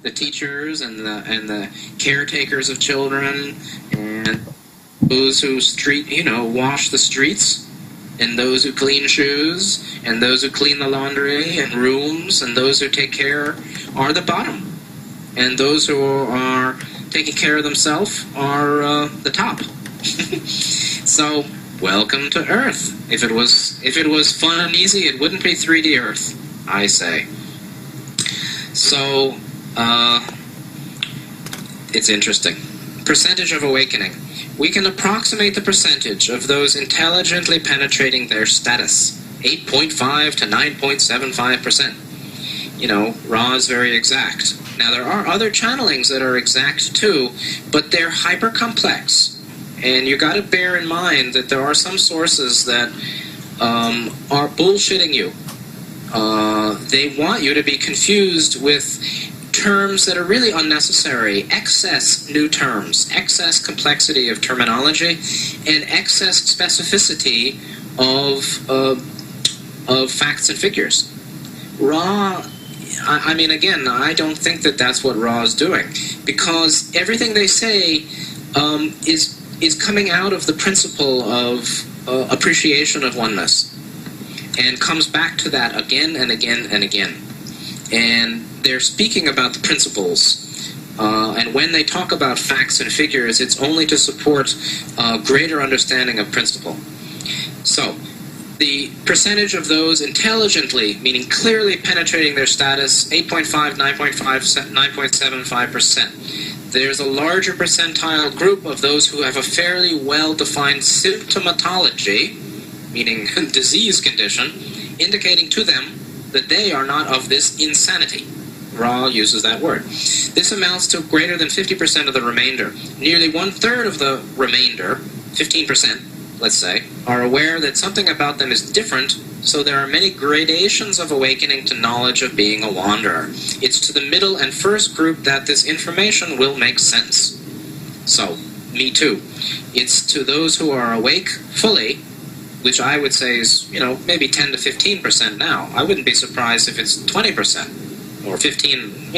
the teachers and the caretakers of children, and those who wash the streets, and those who clean shoes, and those who clean the laundry and rooms, and those who take care are the bottom, and those who are taking care of themselves are the top. So, welcome to Earth. If it was fun and easy, it wouldn't be 3D Earth, I say. So, it's interesting. Percentage of awakening. We can approximate the percentage of those intelligently penetrating their status. 8.5 to 9.75%. Ra is very exact. Now, there are other channelings that are exact too, but they're hyper-complex. And you got to bear in mind that there are some sources that are bullshitting you. They want you to be confused with terms that are really unnecessary, excess new terms, excess complexity of terminology, and excess specificity of facts and figures. Ra, I mean, again, I don't think that that's what Ra is doing, because everything they say is coming out of the principle of appreciation of oneness, and comes back to that again and again and again. And they're speaking about the principles, and when they talk about facts and figures, it's only to support a greater understanding of principle. So, the percentage of those intelligently, meaning clearly penetrating their status, 8.5, 9.5, 9.75%. There's a larger percentile group of those who have a fairly well-defined symptomatology, meaning disease condition, indicating to them that they are not of this insanity. Ra uses that word. This amounts to greater than 50% of the remainder. Nearly one-third of the remainder, 15%, let's say, are aware that something about them is different, so there are many gradations of awakening to knowledge of being a wanderer. It's to the middle and first group that this information will make sense. So, me too. It's to those who are awake fully, which I would say is, maybe 10 to 15% now. I wouldn't be surprised if it's 20% or 15,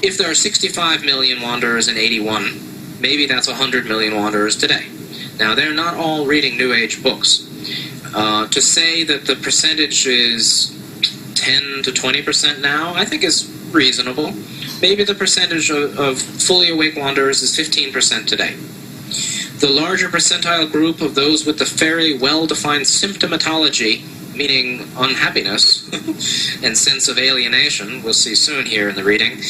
if there are 65 million wanderers in 81, maybe that's 100 million wanderers today. Now, they're not all reading New Age books. To say that the percentage is 10 to 20% now, I think is reasonable. Maybe the percentage of fully awake wanderers is 15% today. The larger percentile group of those with the fairly well-defined symptomatology, meaning unhappiness and sense of alienation, we'll see soon here in the reading,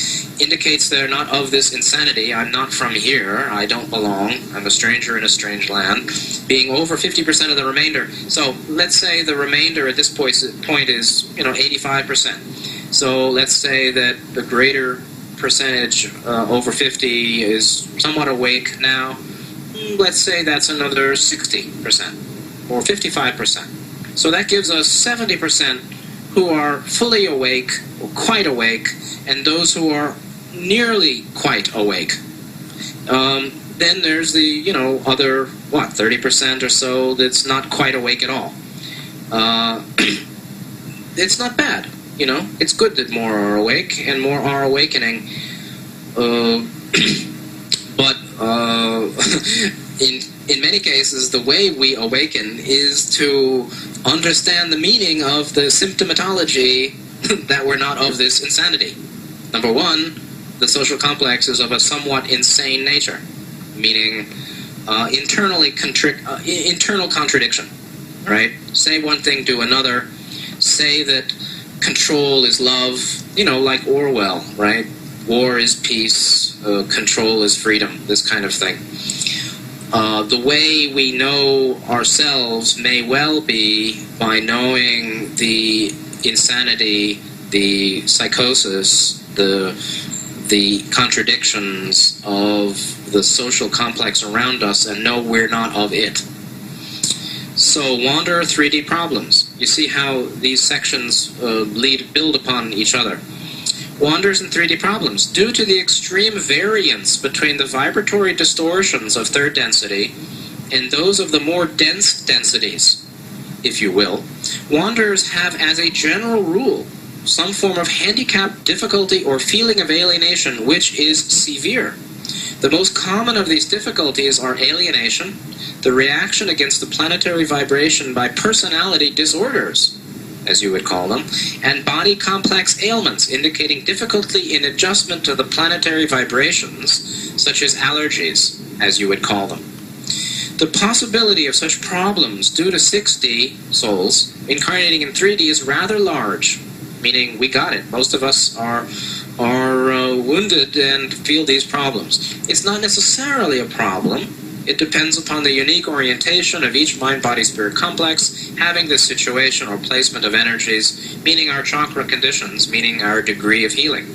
indicates they're not of this insanity. I'm not from here. I don't belong. I'm a stranger in a strange land. Being over 50% of the remainder. So let's say the remainder at this point is 85%. So let's say that the greater percentage over 50 is somewhat awake now. Let's say that's another 60% or 55%. So that gives us 70% who are fully awake or quite awake, and those who are nearly quite awake. Then there's the, other, 30% or so that's not quite awake at all. It's not bad, It's good that more are awake and more are awakening. But in many cases, the way we awaken is to understand the meaning of the symptomatology that we're not of this insanity. Number one, the social complex is of a somewhat insane nature, meaning internal contradiction, right? Say one thing, do another. Say that control is love, like Orwell, right? War is peace, control is freedom, this kind of thing. The way we know ourselves may well be by knowing the insanity, the psychosis, the contradictions of the social complex around us, and know we're not of it. So, Wanderer 3D problems. You see how these sections build upon each other. Wanderers and 3D problems. Due to the extreme variance between the vibratory distortions of third density and those of the more dense densities, if you will, wanderers have, as a general rule, some form of handicap, difficulty, or feeling of alienation which is severe. The most common of these difficulties are alienation, the reaction against the planetary vibration by personality disorders, as you would call them, and body complex ailments indicating difficulty in adjustment to the planetary vibrations, such as allergies, as you would call them. The possibility of such problems due to 6D souls incarnating in 3D is rather large, meaning we got it. Most of us are wounded and feel these problems. It's not necessarily a problem. It depends upon the unique orientation of each mind-body-spirit complex having the situation or placement of energies, meaning our chakra conditions, meaning our degree of healing.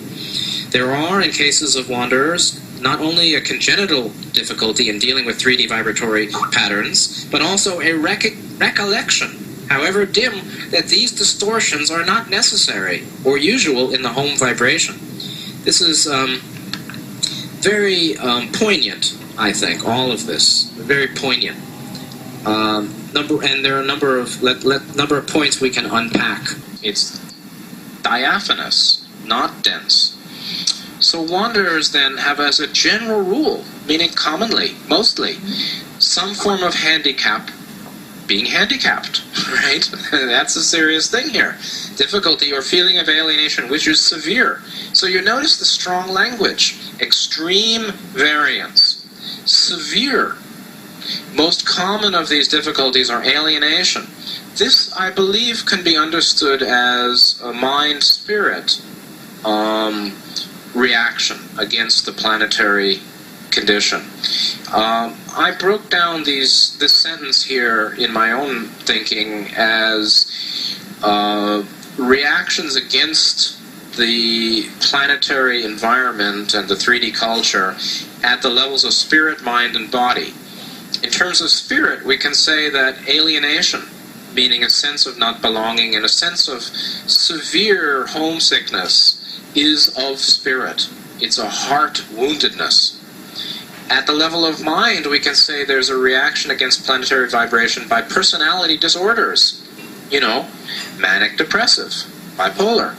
There are, in cases of wanderers, not only a congenital difficulty in dealing with 3D vibratory patterns, but also a recollection, however dim, that these distortions are not necessary or usual in the home vibration. This is very poignant, I think, all of this. Very poignant. And there are a number of points we can unpack. It's diaphanous, not dense. So wanderers then have as a general rule, meaning commonly, mostly, some form of handicap, being handicapped, right? That's a serious thing here. Difficulty or feeling of alienation, which is severe. So you notice the strong language. Extreme variance. Severe. Most common of these difficulties are alienation. This, I believe, can be understood as a mind-spirit reaction against the planetary condition. I broke down this sentence here in my own thinking as reactions against the planetary environment and the 3D culture at the levels of spirit, mind, and body. In terms of spirit, we can say that alienation, meaning a sense of not belonging and a sense of severe homesickness, is of spirit. It's a heart woundedness. At the level of mind, we can say there's a reaction against planetary vibration by personality disorders. You know, manic depressive, bipolar,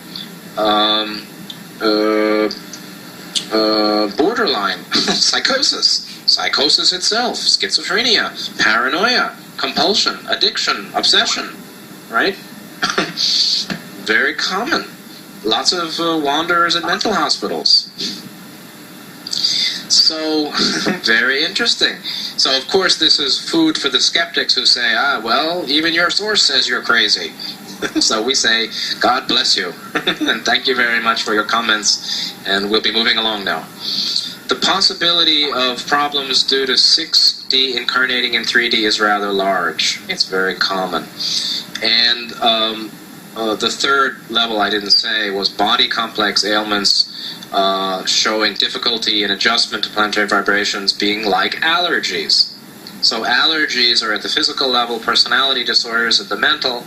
borderline, psychosis itself, schizophrenia, paranoia, compulsion, addiction, obsession, right? Very common. Lots of wanderers at mental hospitals. So, very interesting. So, of course, this is food for the skeptics who say, well, even your source says you're crazy. So we say, God bless you. And thank you very much for your comments. And we'll be moving along now. The possibility of problems due to 6D incarnating in 3D is rather large. It's very common. And the third level I didn't say was body complex ailments showing difficulty in adjustment to planetary vibrations being like allergies. So allergies are at the physical level, personality disorders at the mental,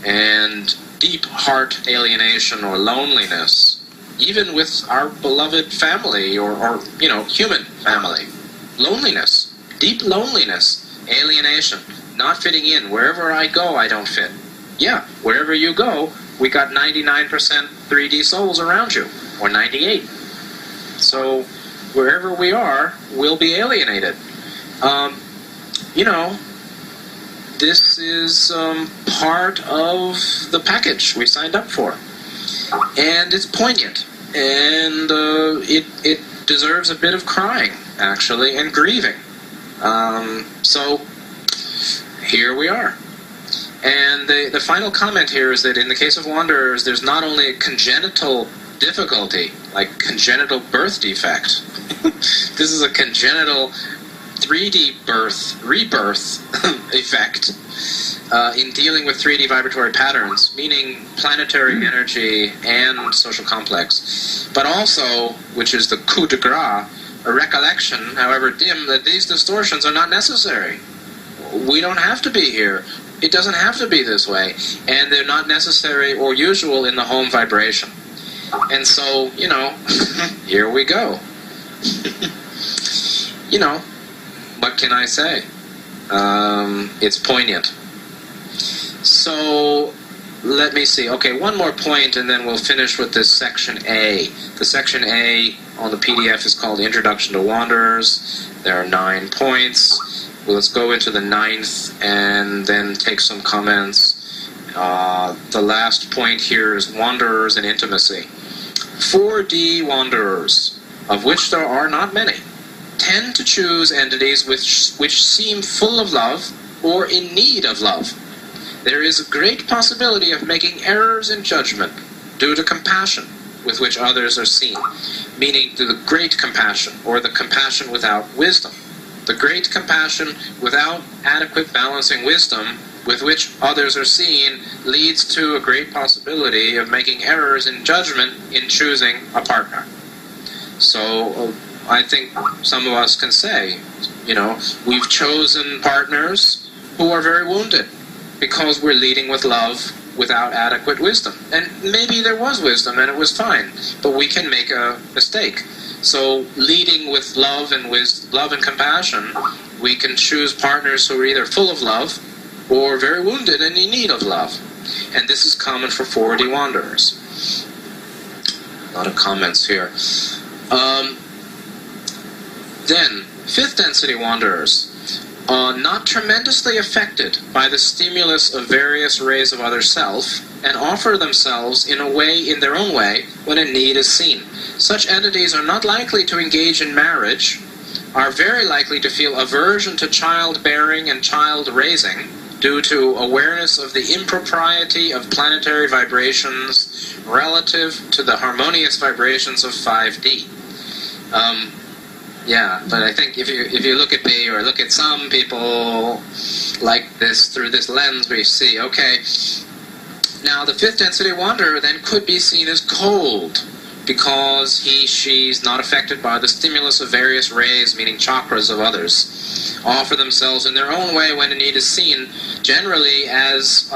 and deep heart alienation or loneliness, even with our beloved family or human family. Loneliness, deep loneliness, alienation, not fitting in. Wherever I go, I don't fit. Yeah, wherever you go, we got 99% 3D souls around you, or 98. So wherever we are, we'll be alienated. This is part of the package we signed up for. And it's poignant. And it deserves a bit of crying, actually, and grieving. So here we are. And the final comment here is that in the case of wanderers, there's not only a congenital difficulty, like congenital birth defect. This is a congenital 3D rebirth effect in dealing with 3D vibratory patterns, meaning planetary energy and social complex. But also, which is the coup de grace, a recollection, however dim, that these distortions are not necessary. We don't have to be here. It doesn't have to be this way. And they're not necessary or usual in the home vibration. And so, here we go. What can I say? It's poignant. So, let me see. Okay, one more point, and then we'll finish with this section A. The section A on the PDF is called Introduction to Wanderers. There are 9 points. Well, let's go into the 9th and then take some comments. The last point here is Wanderers and Intimacy. 4D Wanderers, of which there are not many, tend to choose entities which seem full of love or in need of love. There is a great possibility of making errors in judgment due to compassion with which others are seen, meaning to the great compassion, or the compassion without wisdom. The great compassion without adequate balancing wisdom with which others are seen leads to a great possibility of making errors in judgment in choosing a partner. So I think some of us can say, we've chosen partners who are very wounded because we're leading with love without adequate wisdom. And maybe there was wisdom and it was fine, but we can make a mistake. So leading with love and compassion, we can choose partners who are either full of love or very wounded and in need of love. And this is common for 4D wanderers. A lot of comments here. Then, 5th density wanderers. Not tremendously affected by the stimulus of various rays of other self, and offer themselves in their own way when a need is seen. Such entities are not likely to engage in marriage, are very likely to feel aversion to childbearing and child-raising due to awareness of the impropriety of planetary vibrations relative to the harmonious vibrations of 5D. Yeah, but I think if you look at me or look at some people like this through this lens, we see, okay, now the 5th density wanderer then could be seen as cold because she's not affected by the stimulus of various rays, meaning chakras of others, offer themselves in their own way when a need is seen, generally as,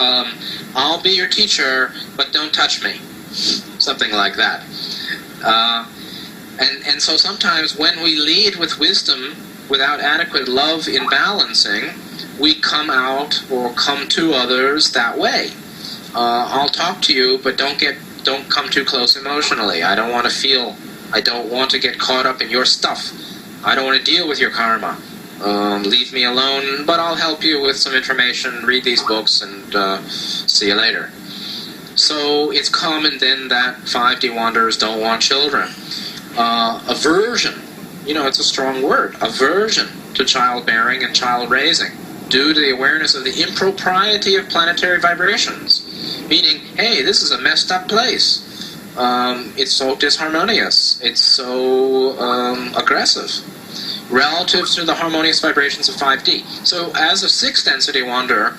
I'll be your teacher, but don't touch me, something like that. And so sometimes when we lead with wisdom without adequate love in balancing, we come out or come to others that way. I'll talk to you, but don't come too close emotionally. I don't want to get caught up in your stuff. I don't want to deal with your karma. Leave me alone, but I'll help you with some information, read these books, and see you later. So it's common then that 5D wanderers don't want children. Aversion, it's a strong word, aversion to childbearing and child-raising due to the awareness of the impropriety of planetary vibrations, meaning, hey, this is a messed up place. It's so disharmonious. It's so aggressive relative to the harmonious vibrations of 5D. So as a 6th density wanderer,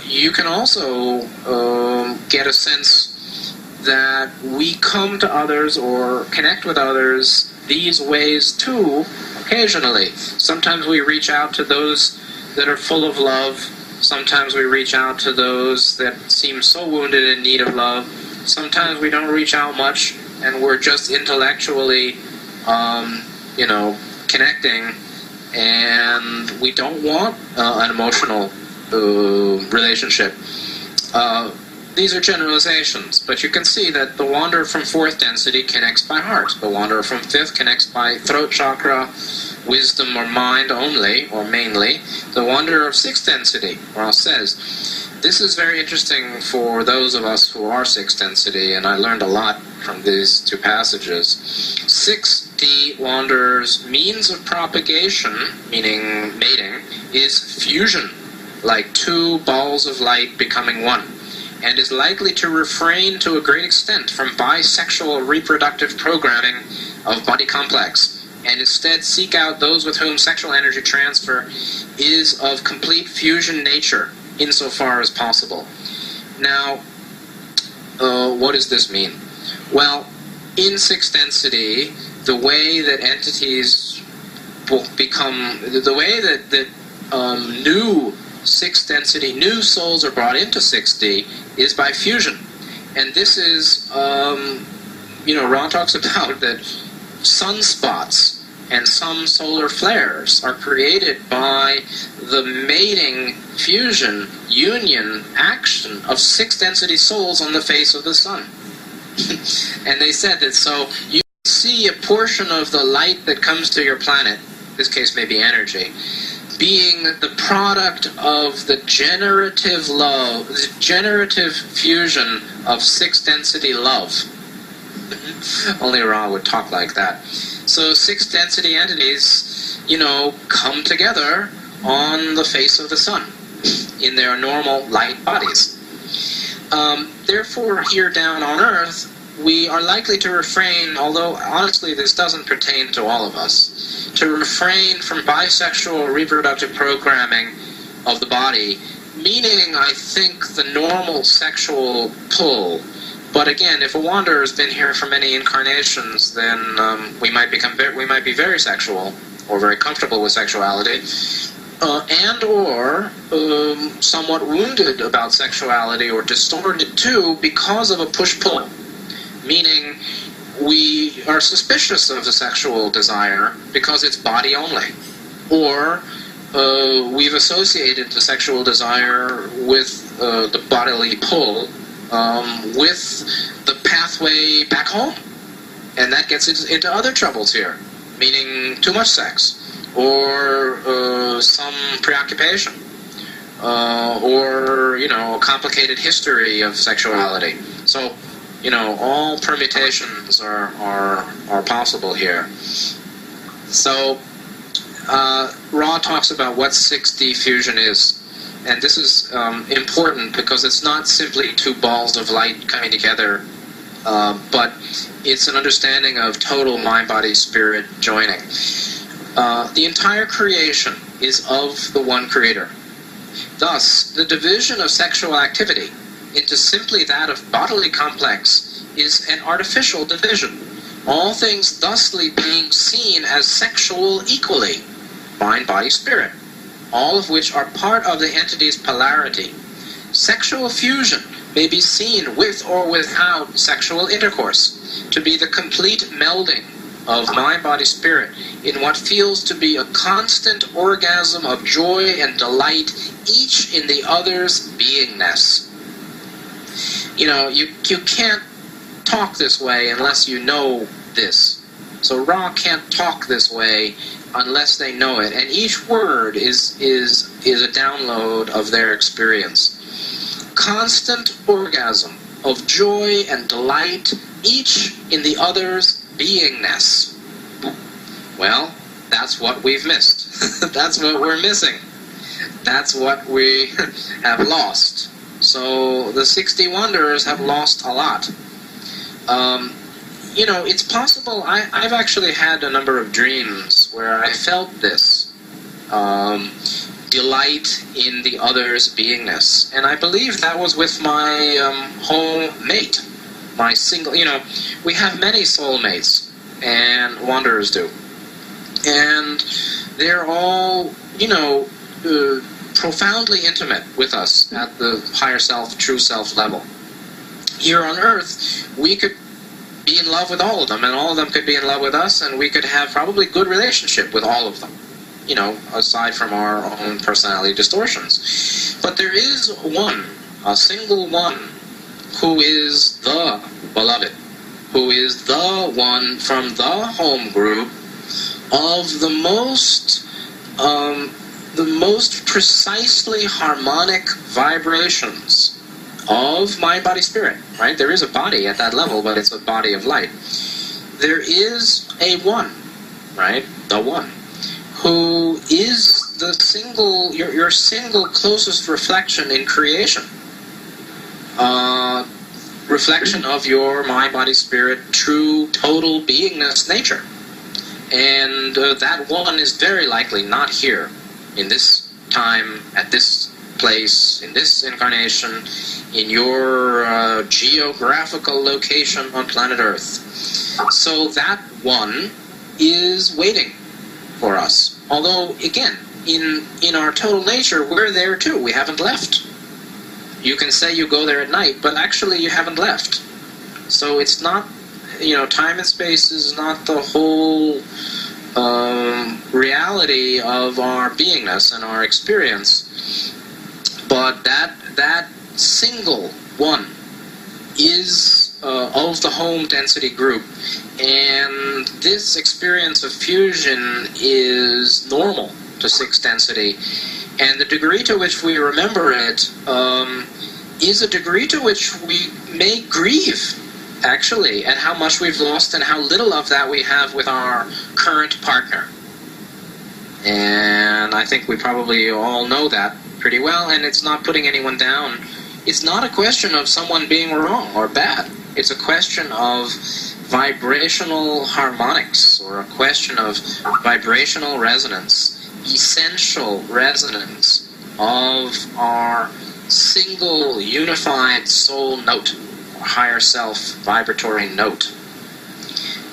you can also get a sense that we come to others or connect with others these ways too, occasionally. Sometimes we reach out to those that are full of love. Sometimes we reach out to those that seem so wounded in need of love. Sometimes we don't reach out much and we're just intellectually, connecting, and we don't want an emotional relationship. These are generalizations, but you can see that the wanderer from 4th density connects by heart. The wanderer from 5th connects by throat chakra, wisdom or mind only, or mainly. The wanderer of 6th density, Ross says, this is very interesting for those of us who are 6th density, and I learned a lot from these 2 passages. 6D wanderers' means of propagation, meaning mating, is fusion, like 2 balls of light becoming one, and is likely to refrain to a great extent from bisexual reproductive programming of body complex, and instead seek out those with whom sexual energy transfer is of complete fusion nature, insofar as possible. Now, what does this mean? Well, in 6th density, the way that entities will become, the way that new 6th density, new souls are brought into 6D is by fusion. And this is, Ra talks about that sunspots and some solar flares are created by the mating, fusion, union, action of 6 density souls on the face of the sun. And they said that so you see a portion of the light that comes to your planet, in this case maybe energy, being the product of the generative love, the generative fusion of 6 density love. Only Ra would talk like that. So 6 density entities, come together on the face of the sun in their normal light bodies. Therefore, here down on Earth, we are likely to refrain, although honestly this doesn't pertain to all of us, to refrain from bisexual reproductive programming of the body, meaning, I think, the normal sexual pull. But again, if a wanderer has been here for many incarnations, then we might be very sexual, or very comfortable with sexuality, and or somewhat wounded about sexuality, or distorted too, because of a push-pull. Meaning, we are suspicious of the sexual desire because it's body only. Or we've associated the sexual desire with the bodily pull with the pathway back home. And that gets into other troubles here, meaning too much sex, or some preoccupation, or, a complicated history of sexuality. So, all permutations are possible here. So, Ra talks about what 6D fusion is. And this is important because it's not simply 2 balls of light coming together, but it's an understanding of total mind-body-spirit joining. The entire creation is of the one creator. Thus, the division of sexual activity into simply that of bodily complex is an artificial division, all things thusly being seen as sexual equally, mind, body, spirit, all of which are part of the entity's polarity. Sexual fusion may be seen with or without sexual intercourse, to be the complete melding of mind, body, spirit in what feels to be a constant orgasm of joy and delight, each in the other's beingness. You can't talk this way unless you know this. So Ra can't talk this way unless they know it. And each word is a download of their experience. Constant orgasm of joy and delight, each in the other's beingness. Well, that's what we've missed. That's what we're missing. That's what we have lost. So the 60 Wanderers have lost a lot. It's possible. I've actually had a number of dreams where I felt this delight in the other's beingness. And I believe that was with my whole mate, my single, we have many soulmates, and Wanderers do. And they're all, profoundly intimate with us at the higher self, true self level. Here on Earth, we could be in love with all of them, and all of them could be in love with us, and we could have probably good relationship with all of them, aside from our own personality distortions. But there is one, a single one, who is the beloved, who is the one from the home group of the most precisely harmonic vibrations of mind, body, spirit, right? There is a body at that level, but it's a body of light. There is a one, right? The one, who is the single, your single closest reflection in creation. Reflection of your mind, body, spirit, true, total beingness nature. And that one is very likely not here in this time, at this place, in this incarnation, in your geographical location on planet Earth. So that one is waiting for us. Although, again, in our total nature, we're there too. We haven't left. You can say you go there at night, but actually you haven't left. So it's not, time and space is not the whole reality of our beingness and our experience. But that single one is of the home density group, and this experience of fusion is normal to 6 density, and the degree to which we remember it is a degree to which we may grieve, actually, at how much we've lost and how little of that we have with our current partner. And I think we probably all know that pretty well, and it's not putting anyone down. It's not a question of someone being wrong or bad. It's a question of vibrational harmonics, or a question of vibrational resonance, essential resonance of our single unified soul note, or higher self vibratory note.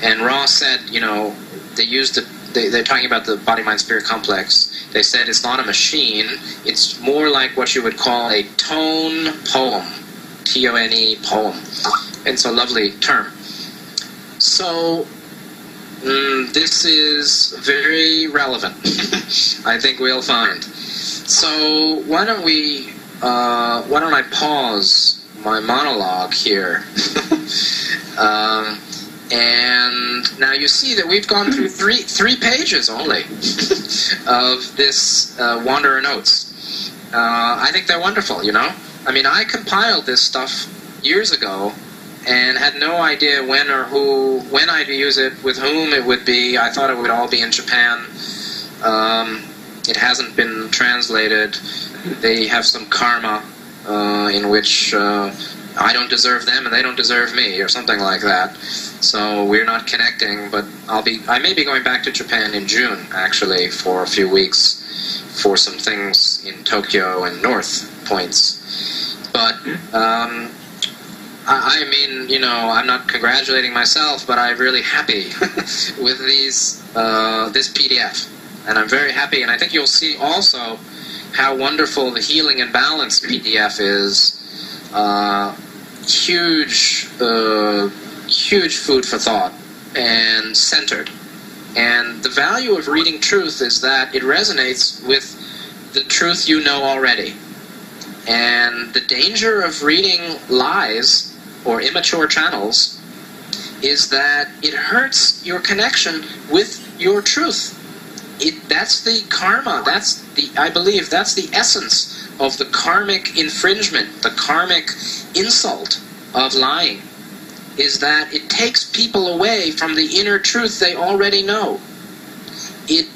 And Ra said, they used they're talking about the body-mind-spirit complex. They said it's not a machine, it's more like what you would call a tone poem, T-O-N-E poem. It's a lovely term. So, this is very relevant, I think we'll find. So, why don't I pause my monologue here? And now you see that we've gone through three pages only of this Wanderer Notes. I think they're wonderful, I mean, I compiled this stuff years ago and had no idea when I'd use it, with whom it would be. I thought it would all be in Japan. It hasn't been translated. They have some karma in which I don't deserve them and they don't deserve me, or something like that. So we're not connecting, but I may be going back to Japan in June, actually, for a few weeks for some things in Tokyo and North points. But I mean, I'm not congratulating myself, but I'm really happy with this PDF. And I'm very happy, and I think you'll see also how wonderful the Healing and Balance PDF is. Huge food for thought, and centered. And the value of reading truth is that it resonates with the truth you know already. And the danger of reading lies or immature channels is that it hurts your connection with your truth. That's the karma, I believe that's the essence of the karmic infringement, the karmic insult of lying, is that it takes people away from the inner truth they already know. It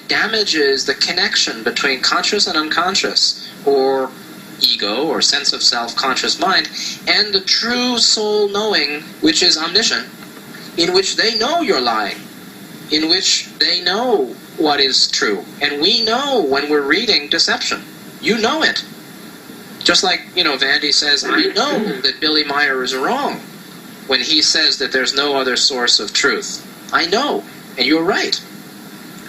damages the connection between conscious and unconscious, or ego, or sense of self, conscious mind, and the true soul knowing, which is omniscient, in which they know you're lying, in which they know what is true. And we know when we're reading deception. You know it. Just like, Vandy says, I know that Billy Meyer is wrong when he says that there's no other source of truth. I know, and you're right.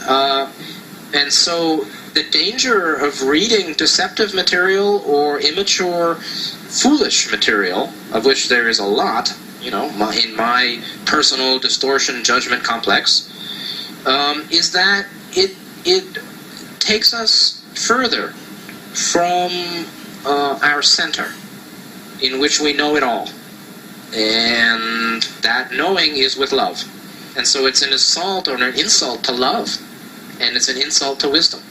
And so the danger of reading deceptive material or immature, foolish material, of which there is a lot, in my personal distortion judgment complex, is that it takes us further from our center, in which we know it all. And that knowing is with love. And so it's an assault or an insult to love. And it's an insult to wisdom.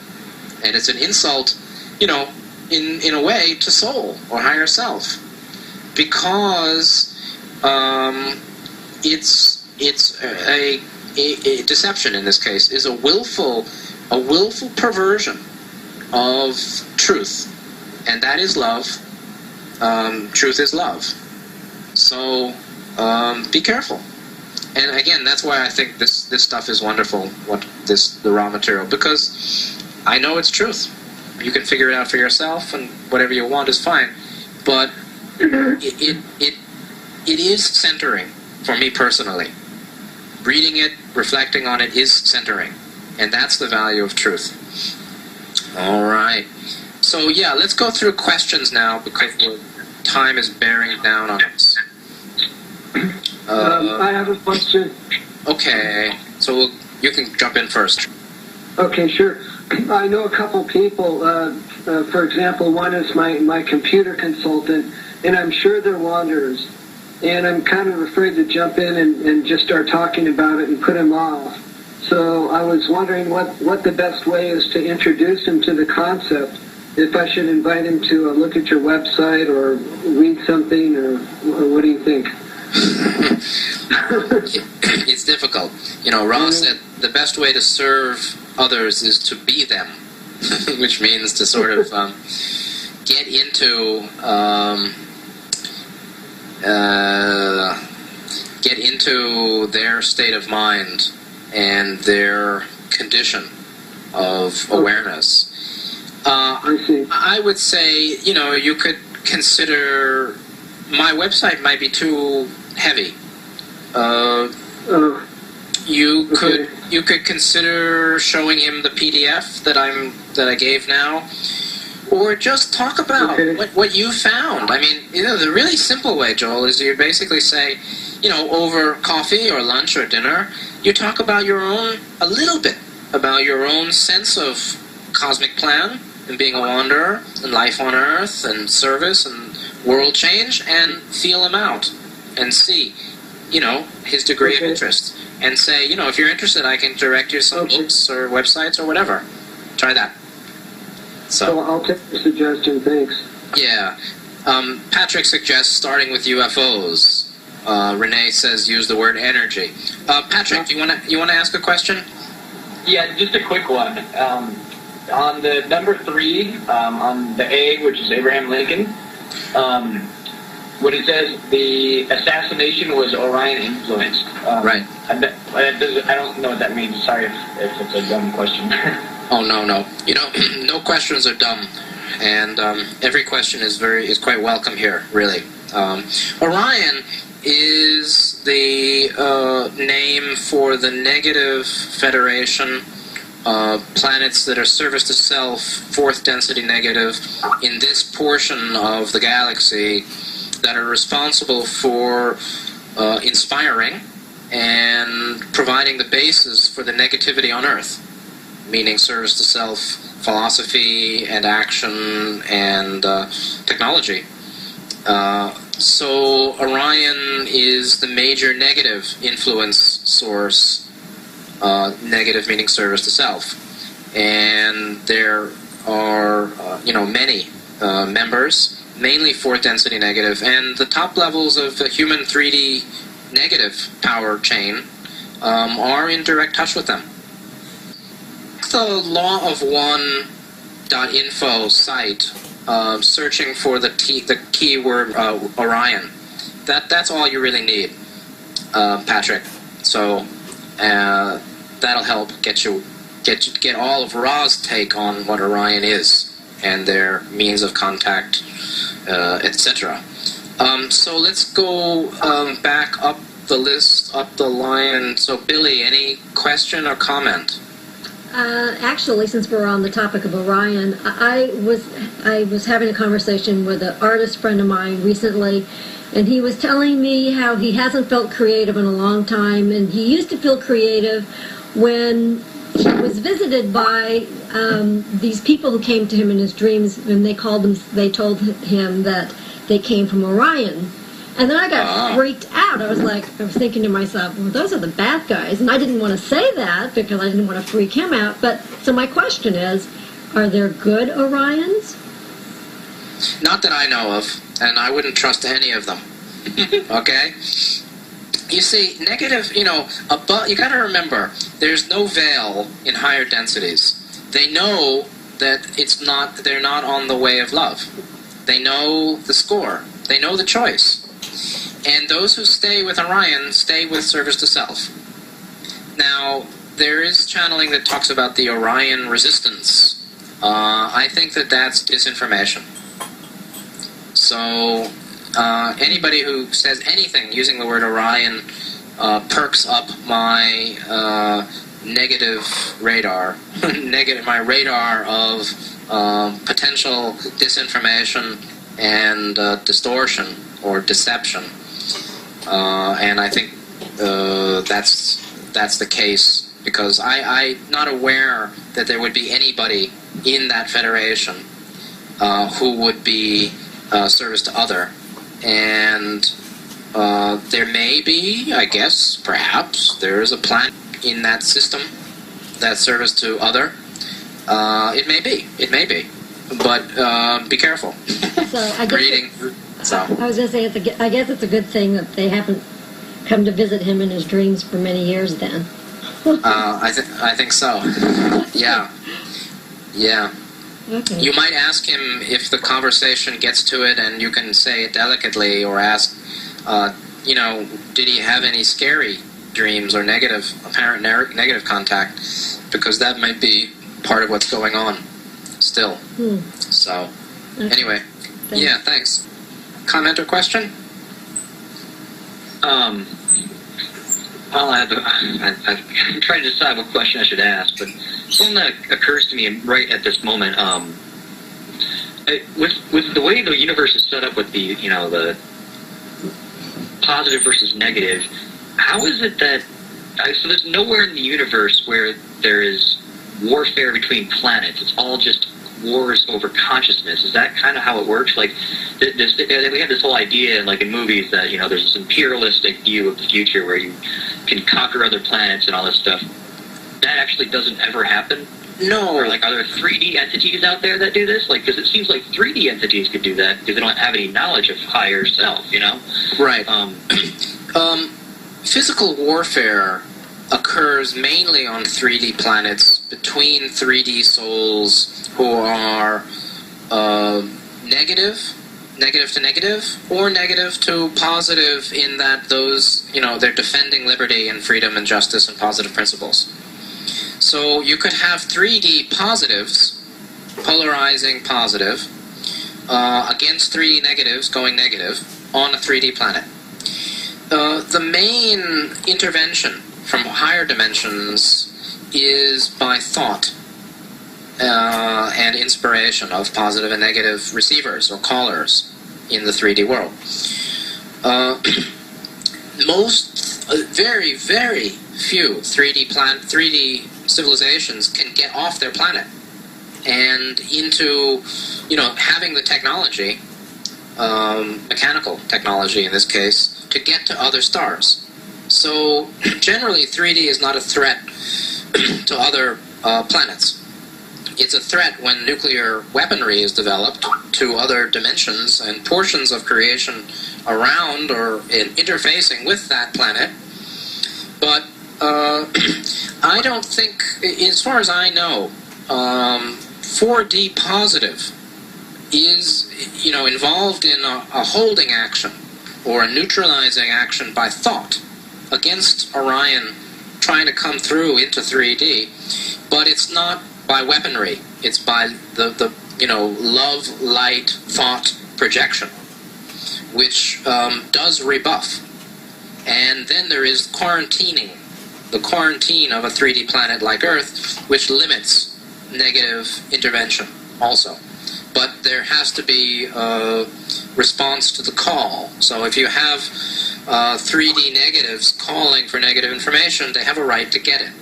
And it's an insult, in a way, to soul or higher self. Because it's a deception in this case is a willful perversion of truth. And that is love. Truth is love. So, be careful. And again, that's why I think this stuff is wonderful, the raw material, because I know it's truth. You can figure it out for yourself, and whatever you want is fine. But it is centering for me personally. Reading it, reflecting on it is centering. And that's the value of truth. All right. So, yeah, let's go through questions now, because time is bearing down on us. I have a question. Okay. So, you can jump in first. Okay, sure. I know a couple people. For example, one is my computer consultant, and I'm sure they're wanderers. And I'm kind of afraid to jump in and just start talking about it and put them off. So I was wondering what the best way is to introduce him to the concept. If I should invite him to look at your website or read something, or what do you think? It's difficult. You know, Ross said the best way to serve others is to be them, which means to sort of get into their state of mind and their condition of awareness. I would say, you know, you could consider, my website might be too heavy. You could consider showing him the PDF that I gave now, or just talk about what you found. I mean, you know, the really simple way, Joel, is you basically say, you know, over coffee or lunch or dinner, you talk about a little bit about your own sense of cosmic plan and being a wanderer and life on Earth and service and world change, and feel him out and see, you know, his degree of interest. And say, you know, if you're interested, I can direct you some books or websites or whatever. Try that. So I'll take the suggestion, thanks. Yeah. Patrick suggests starting with UFOs. Renee says use the word energy. Patrick, you want to ask a question? Yeah, just a quick one. On the number 3, on the A, which is Abraham Lincoln, when it says the assassination was Orion influenced. Right. I don't know what that means. Sorry if it's a dumb question. Oh, no. You know, no questions are dumb. And every question is quite welcome here, really. Orion is the name for the negative federation, planets that are service to self, 4th density negative, in this portion of the galaxy, that are responsible for inspiring and providing the basis for the negativity on Earth, meaning service to self, philosophy and action and technology. So Orion is the major negative influence source, negative meaning service to self. And there are, many members, mainly 4th density negative, and the top levels of the human 3D negative power chain are in direct touch with them. The Law of One.info site, searching for the keyword Orion. That's all you really need, Patrick. So that'll help get all of Ra's take on what Orion is and their means of contact, etc. So let's go back up the list, up the line. So Billy, any question or comment? Actually, since we're on the topic of Orion, I was having a conversation with an artist friend of mine recently, and he was telling me how he hasn't felt creative in a long time, and he used to feel creative when he was visited by these people who came to him in his dreams, and they told him that they came from Orion. And then I got freaked out. I was thinking to myself, well, those are the bad guys. And I didn't want to say that because I didn't want to freak him out. So my question is, are there good Orions? Not that I know of, and I wouldn't trust any of them. Okay? You see, negative, you got to remember, there's no veil in higher densities. They know that they're not on the way of love. They know the score. They know the choice. And those who stay with Orion stay with service to self. Now, there is channeling that talks about the Orion Resistance. I think that's disinformation. So, anybody who says anything using the word Orion perks up my negative radar, my radar of potential disinformation and distortion or deception. And I think that's the case because I'm not aware that there would be anybody in that federation who would be service to other. And there may be, I guess, perhaps, there is a planet in that system that service to other. It may be. But be careful. So I guess Reading. So. I was going to say, I guess it's a good thing that they haven't come to visit him in his dreams for many years then. I think so. Yeah. Okay. You might ask him if the conversation gets to it, and you can say it delicately, or ask, did he have any scary dreams or apparent negative contact? Because that might be part of what's going on still. So, okay. Anyway, yeah, thanks. Comment or question? I'm trying to decide what question I should ask, but something that occurs to me right at this moment, with the way the universe is set up with the positive versus negative, how is it that, so there's nowhere in the universe where there is warfare between planets, it's all just wars over consciousness. Is that kind of how it works? Like, we have this whole idea, like in movies, that there's this imperialistic view of the future where you can conquer other planets and all this stuff. That actually doesn't ever happen. No. Or like, are there 3D entities out there that do this? Like, because it seems like 3D entities could do that because they don't have any knowledge of higher self. Right. Physical warfare occurs mainly on 3D planets between 3D souls who are negative to negative, or negative to positive, in that those, they're defending liberty and freedom and justice and positive principles. So you could have 3D positives, polarizing positive, against 3D negatives going negative on a 3D planet. The main intervention from higher dimensions is by thought and inspiration of positive and negative receivers or callers in the 3D world. Very, very few 3D civilizations can get off their planet and into, having the technology, mechanical technology in this case, to get to other stars. So generally 3D is not a threat to other planets. It's a threat when nuclear weaponry is developed to other dimensions and portions of creation around or interfacing with that planet. But I don't think, as far as I know, 4D positive is, involved in a holding action or a neutralizing action by thought against Orion trying to come through into 3D, but it's not by weaponry. It's by the love, light, thought projection, which does rebuff. And then there is quarantining, the quarantine of a 3D planet like Earth, which limits negative intervention also. But there has to be a response to the call. So if you have 3D negatives calling for negative information, they have a right to get it.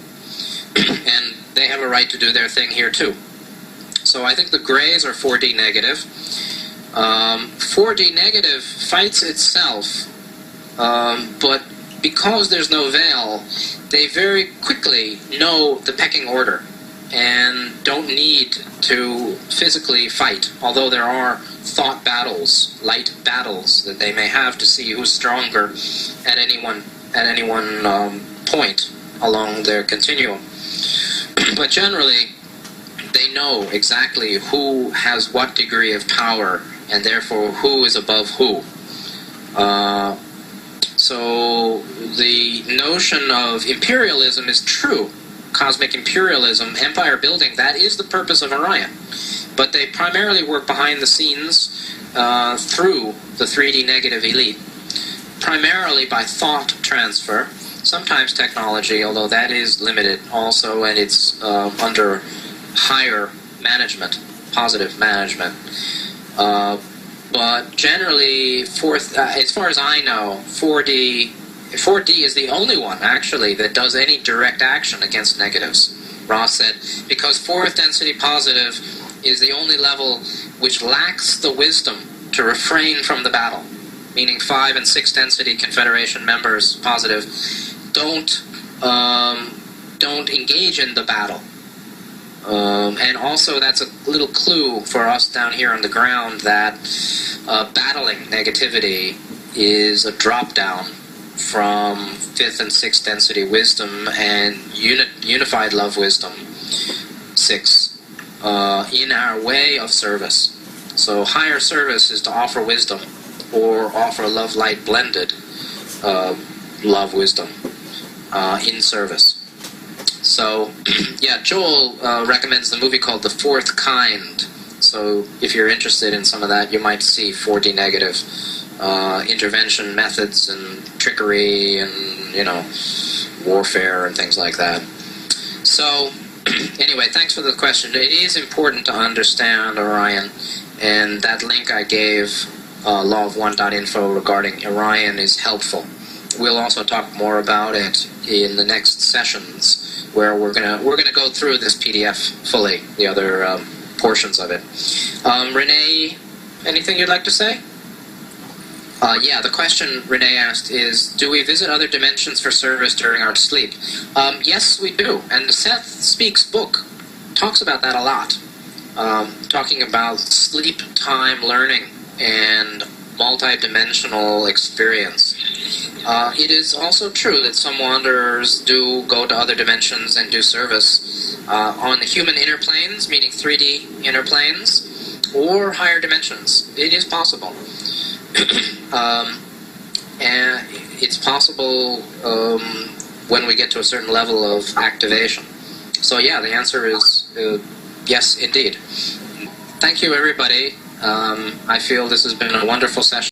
And they have a right to do their thing here too. So I think the grays are 4D negative. 4D negative fights itself, but because there's no veil, they very quickly know the pecking order and don't need to physically fight, although there are thought battles, light battles that they may have to see who's stronger at any one point along their continuum. But generally, they know exactly who has what degree of power, and therefore who is above who. So the notion of imperialism is true. Cosmic imperialism, empire building, that is the purpose of Orion. But they primarily work behind the scenes through the 3D negative elite, primarily by thought transfer, sometimes technology, although that is limited also, and it's under higher management, positive management. But generally, as far as I know, 4D 4D is the only one, actually, that does any direct action against negatives. Ross said, because 4th density positive is the only level which lacks the wisdom to refrain from the battle, meaning 5 and 6 density Confederation members, positive, don't engage in the battle. And also that's a little clue for us down here on the ground that battling negativity is a drop down from 5th and 6th density wisdom and unified love wisdom 6 in our way of service. So higher service is to offer wisdom or offer love light blended love wisdom in service. So yeah, Joel recommends the movie called The Fourth Kind. So if you're interested in some of that, you might see 4D negative intervention methods and trickery and, you know, warfare and things like that. So anyway, thanks for the question. It is important to understand Orion, and that link I gave, lawof1.info, regarding Orion is helpful. We'll also talk more about it in the next sessions, where we're gonna go through this PDF fully, the other portions of it. Renee, anything you'd like to say? Yeah, the question Renee asked is, do we visit other dimensions for service during our sleep? Yes, we do. And the Seth Speaks book talks about that a lot, talking about sleep time learning and multi-dimensional experience. It is also true that some wanderers do go to other dimensions and do service on the human inner planes, meaning 3D inner planes, or higher dimensions. It is possible. And it's possible when we get to a certain level of activation. So yeah, the answer is yes, indeed. Thank you, everybody. I feel this has been a wonderful session.